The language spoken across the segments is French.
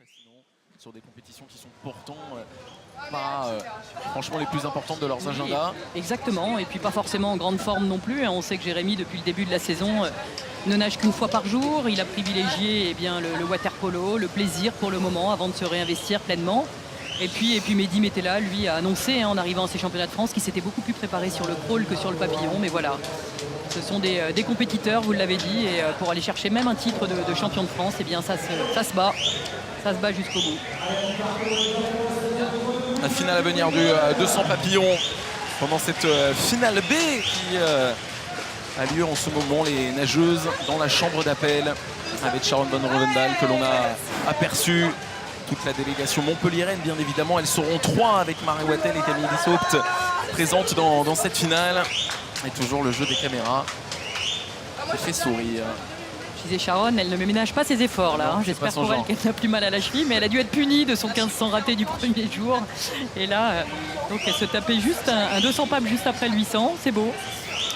Sinon, sur des compétitions qui sont pourtant pas franchement les plus importantes de leurs agendas. Exactement, et puis pas forcément en grande forme non plus. On sait que Jérémy, depuis le début de la saison, ne nage qu'une fois par jour. Il a privilégié le water-polo, le plaisir pour le moment, avant de se réinvestir pleinement. Et puis Mehdi Metella, lui, a annoncé en arrivant à ces championnats de France qu'il s'était beaucoup plus préparé sur le crawl que sur le papillon. Mais voilà, ce sont des compétiteurs, vous l'avez dit, et pour aller chercher même un titre de champion de France, eh bien ça se bat. Ça se bat jusqu'au bout. La finale à venir du 200 papillons pendant cette finale B qui a lieu en ce moment. Les nageuses dans la chambre d'appel avec Sharon Van Rovendal que l'on a aperçu. Toute la délégation montpelliéraine, bien évidemment. Elles seront 3 avec Marie Wattel et Camille Dishaupt présentes dans cette finale. Et toujours le jeu des caméras qui fait sourire. Je disais Sharon, elle ne ménage pas ses efforts là. J'espère pour elle qu'elle n'a plus mal à la cheville, mais elle a dû être punie de son 1500 raté du premier jour. Et là, donc elle se tapait juste un 200 papes juste après le 800. C'est beau.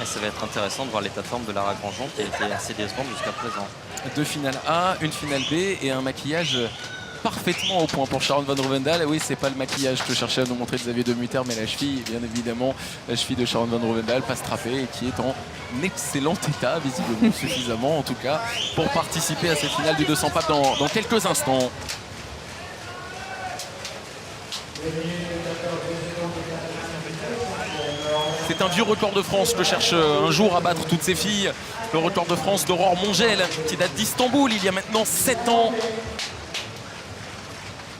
Et ça va être intéressant de voir l'état de forme de Lara Grandjean qui a été assez décevante jusqu'à présent. 2 finales A, une finale B et un maquillage parfaitement au point pour Sharon Van Rovendal. Oui, c'est pas le maquillage que cherchait à nous montrer Xavier Demutter, mais la cheville, bien évidemment, la cheville de Sharon Van Rovendal, pas strappée et qui est en excellent état, visiblement suffisamment en tout cas, pour participer à cette finale du 200 papes dans quelques instants. C'est un vieux record de France que cherche un jour à battre toutes ces filles. Le record de France d'Aurore Mongel, qui date d'Istanbul il y a maintenant 7 ans.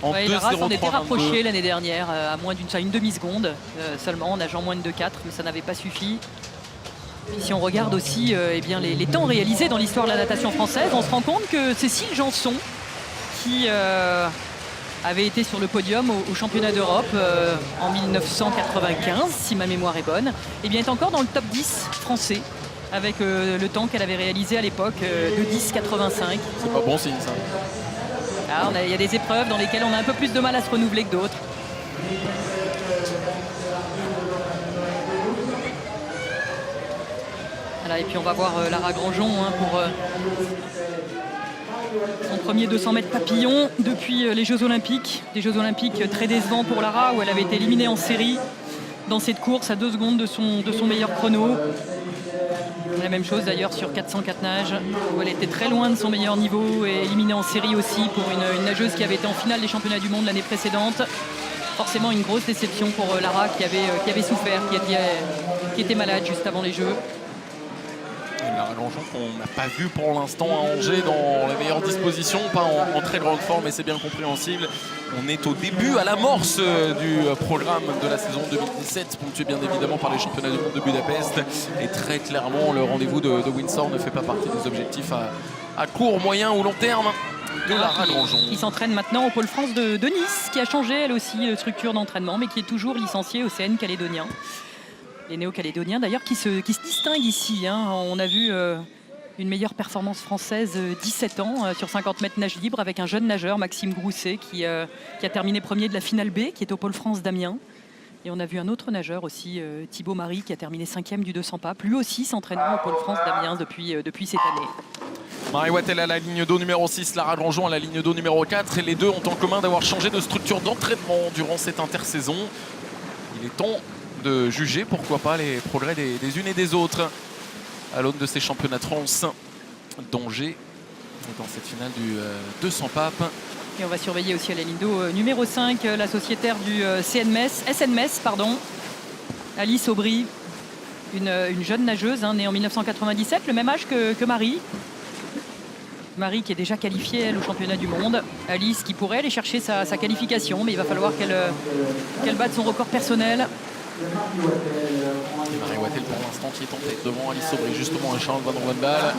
Ouais, Lara s'en était rapprochée l'année dernière à moins d'une demi-seconde seulement, en nageant moins de 2,4, mais ça n'avait pas suffi. Puis si on regarde aussi eh bien, les temps réalisés dans l'histoire de la natation française, on se rend compte que Cécile Janson, qui avait été sur le podium au championnat d'Europe en 1995, si ma mémoire est bonne, eh bien, est encore dans le top 10 français, avec le temps qu'elle avait réalisé à l'époque de 10,85. C'est pas bon signe ça. Il y a des épreuves dans lesquelles on a un peu plus de mal à se renouveler que d'autres. Voilà, et puis on va voir Lara Grandjean pour son premier 200 mètres papillon depuis les Jeux Olympiques. Des Jeux Olympiques très décevants pour Lara, où elle avait été éliminée en série dans cette course à 2 secondes de son meilleur chrono. La même chose d'ailleurs sur 404 nages, où elle était très loin de son meilleur niveau et éliminée en série aussi pour une nageuse qui avait été en finale des championnats du monde l'année précédente. Forcément une grosse déception pour Lara qui avait souffert, qui était malade juste avant les Jeux. Lara Grandjean qu'on n'a pas vu pour l'instant à Angers dans la meilleure disposition, pas en très grande forme, et c'est bien compréhensible. On est au début, à l'amorce du programme de la saison 2017, ponctué bien évidemment par les championnats du monde de Budapest. Et très clairement, le rendez-vous de Windsor ne fait pas partie des objectifs à court, moyen ou long terme de Lara Grandjean. Qui s'entraîne maintenant au Pôle France de Nice, qui a changé elle aussi de structure d'entraînement, mais qui est toujours licenciée au CN calédonien. Les néo-calédoniens d'ailleurs qui se distinguent ici. On a vu une meilleure performance française 17 ans sur 50 mètres nage libre avec un jeune nageur, Maxime Grousset, qui a terminé premier de la finale B, qui est au Pôle France d'Amiens. Et on a vu un autre nageur aussi, Thibaut Marie, qui a terminé 5e du 200 papes, lui aussi s'entraînant au Pôle France d'Amiens depuis cette année. Marie Wattel à la ligne d'eau numéro 6, Lara Grandjean à la ligne d'eau numéro 4. Et les deux ont en commun d'avoir changé de structure d'entraînement durant cette intersaison. Il est temps de juger, pourquoi pas, les progrès des unes et des autres à l'aune de ces championnats de France d'Angers dans cette finale du 200 papes. Et on va surveiller aussi à la ligne d'eau numéro 5 la sociétaire du SNMS, Alice Aubry, une jeune nageuse née en 1997, le même âge que Marie. Marie qui est déjà qualifiée elle, au championnat du monde. Alice qui pourrait aller chercher sa qualification, mais il va falloir qu'elle batte son record personnel. Et Marie Wattel pour l'instant qui est en tête devant Alice Aubry, justement, et Sharon Van Rovendal.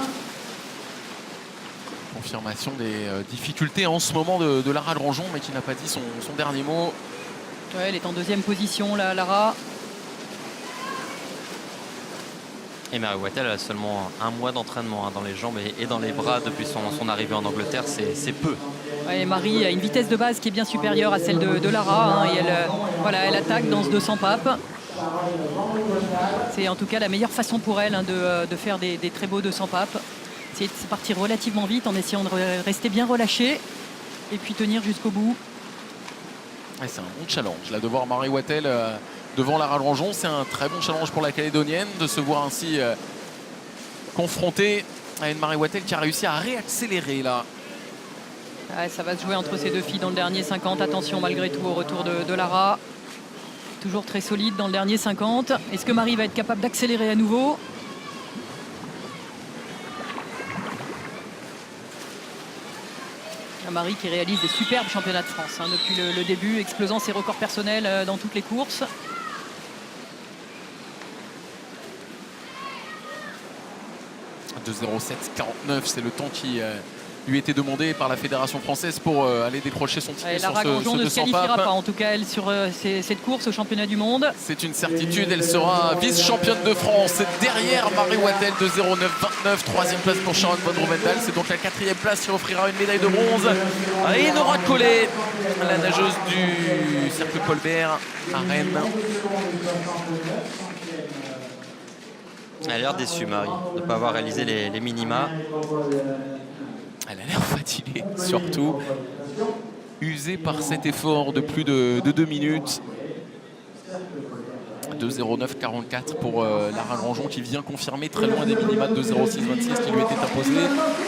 Confirmation des difficultés en ce moment de Lara Grandjean, mais qui n'a pas dit son dernier mot. Ouais, elle est en 2e position là, Lara. Et Marie Wattel a seulement 1 mois d'entraînement dans les jambes et dans les bras depuis son arrivée en Angleterre, c'est peu. Ouais, Marie a une vitesse de base qui est bien supérieure à celle de Lara, et elle attaque dans ce 200 papes. C'est en tout cas la meilleure façon pour elle de faire des très beaux 200 papes. C'est partir relativement vite en essayant de rester bien relâché. et puis tenir jusqu'au bout. Ouais, c'est un bon challenge là, de voir Marie Wattel devant Lara Grandjean. C'est un très bon challenge pour la Calédonienne de se voir ainsi confrontée à une Marie Wattel qui a réussi à réaccélérer là. Ouais, ça va se jouer entre ces deux filles dans le dernier 50. Attention malgré tout au retour de Lara. Toujours très solide dans le dernier 50. Est-ce que Marie va être capable d'accélérer à nouveau? Marie qui réalise des superbes championnats de France hein, depuis le début, explosant ses records personnels dans toutes les courses. De 0,749, c'est le temps qui lui était demandé par la Fédération française pour aller décrocher son ticket sur Lara Grandjean ne se 200 qualifiera papes. pas, en tout cas, elle, sur cette course au championnat du monde. C'est une certitude, elle sera vice-championne de France derrière Marie Wattel de 0,929. Troisième place pour Sharon von Rouwendaal. C'est donc la 4e place qui offrira une médaille de bronze à Nora Collet, la nageuse du Cercle Paul Bert à Rennes. Elle a l'air déçue, Marie, de ne pas avoir réalisé les minima. Elle a l'air fatiguée, surtout usée par cet effort de plus de 2 minutes. 2,0944 pour Lara Grandjean qui vient confirmer très loin des minima de 2,0626 qui lui étaient imposés.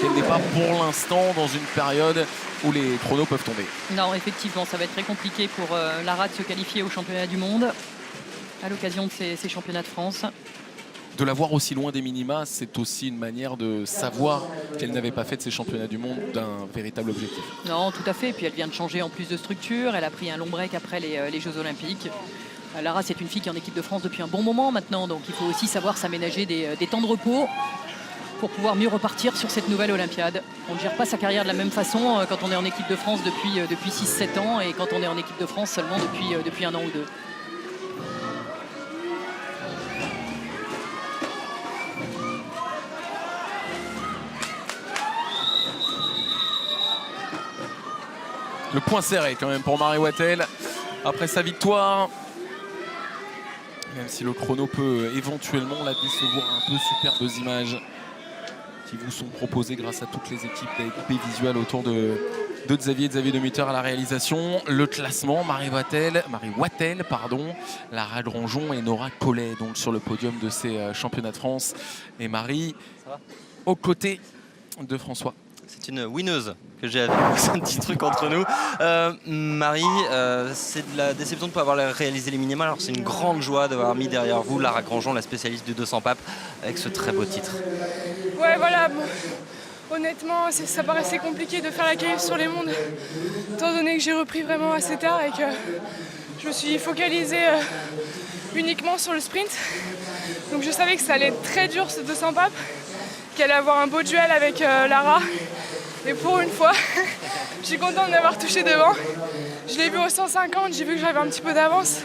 Elle n'est pas pour l'instant dans une période où les chronos peuvent tomber. Non, effectivement, ça va être très compliqué pour Lara de se qualifier au championnat du monde à l'occasion de ces championnats de France. De la voir aussi loin des minima, c'est aussi une manière de savoir qu'elle n'avait pas fait de ces championnats du monde d'un véritable objectif. Non, tout à fait. Et puis elle vient de changer en plus de structure. Elle a pris un long break après les Jeux Olympiques. Lara, c'est une fille qui est en équipe de France depuis un bon moment maintenant. Donc il faut aussi savoir s'aménager des temps de repos pour pouvoir mieux repartir sur cette nouvelle Olympiade. On ne gère pas sa carrière de la même façon quand on est en équipe de France depuis 6-7 ans et quand on est en équipe de France seulement depuis 1 an ou 2. Le point serré quand même pour Marie Wattel après sa victoire. Même si le chrono peut éventuellement la décevoir un peu, superbes images qui vous sont proposées grâce à toutes les équipes d'AFP Visual autour de Xavier de Mutter à la réalisation. Le classement, Marie Wattel, Lara Grandjean et Nora Collet donc sur le podium de ces championnats de France. Et Marie aux côtés de François. C'est une winneuse que j'ai avec c'est un petit truc entre nous. Marie, c'est de la déception de ne pas avoir réalisé les minima. Alors c'est une grande joie d'avoir mis derrière vous Lara Grandjean, la spécialiste du 200 papes, avec ce très beau titre. Ouais, voilà. Bon, honnêtement, ça paraissait compliqué de faire la qualif sur les mondes, étant donné que j'ai repris vraiment assez tard et que je me suis focalisée uniquement sur le sprint. Donc je savais que ça allait être très dur ce 200 papes, qu'elle allait avoir un beau duel avec Lara. Et pour une fois, je suis contente d'avoir touché devant. Je l'ai vu au 150, j'ai vu que j'avais un petit peu d'avance.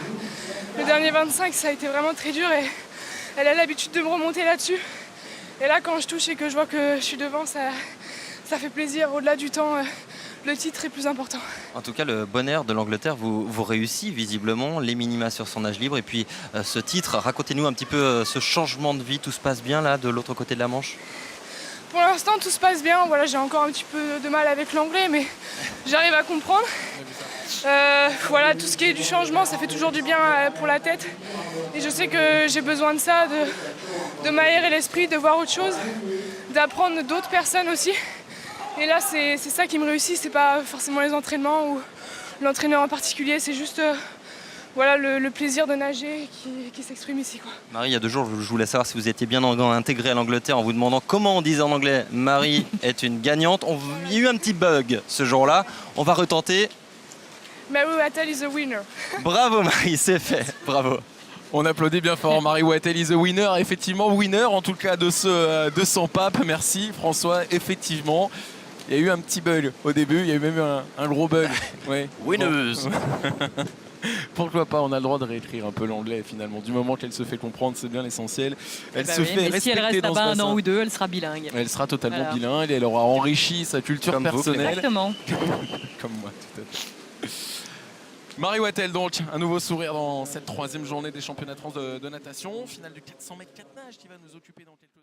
Le dernier 25, ça a été vraiment très dur et elle a l'habitude de me remonter là-dessus. Et là, quand je touche et que je vois que je suis devant, ça fait plaisir. Au-delà du temps, le titre est plus important. En tout cas, le bon air de l'Angleterre vous réussit visiblement, les minima sur son nage libre. Et puis ce titre, racontez-nous un petit peu ce changement de vie. Tout se passe bien là, de l'autre côté de la Manche? Pour l'instant, tout se passe bien. Voilà, j'ai encore un petit peu de mal avec l'anglais, mais j'arrive à comprendre. Voilà, tout ce qui est du changement, ça fait toujours du bien pour la tête. Et je sais que j'ai besoin de ça, de m'aérer l'esprit, de voir autre chose, d'apprendre d'autres personnes aussi. Et là, c'est ça qui me réussit. C'est pas forcément les entraînements ou l'entraîneur en particulier. C'est juste voilà, le plaisir de nager qui s'exprime ici, quoi. Marie, il y a 2 jours, je voulais savoir si vous étiez bien intégrée à l'Angleterre en vous demandant comment on disait en anglais « Marie est une gagnante ». Il y a eu un petit bug ce jour-là. On va retenter. Mary Wattel is a winner. Bravo Marie, c'est fait. Bravo. On applaudit bien fort. Marie Wattel is a winner. Effectivement, winner en tout cas de ce 200 papes. Merci François. Effectivement, il y a eu un petit bug au début. Il y a eu même un gros bug. Ouais. Winneuse. Pourquoi pas, on a le droit de réécrire un peu l'anglais finalement. Du moment qu'elle se fait comprendre, c'est bien l'essentiel. Elle se fait respecter si elle reste dans là-bas ce 1 an bassin. ou 2, elle sera bilingue. Elle sera totalement Voilà. bilingue et elle aura enrichi sa culture Comme vous, personnelle. Exactement. Comme moi, tout à fait. Marie Wattel donc, un nouveau sourire dans cette 3e journée des championnats de France de natation. Finale du 400 mètres 4 nages qui va nous occuper dans quelques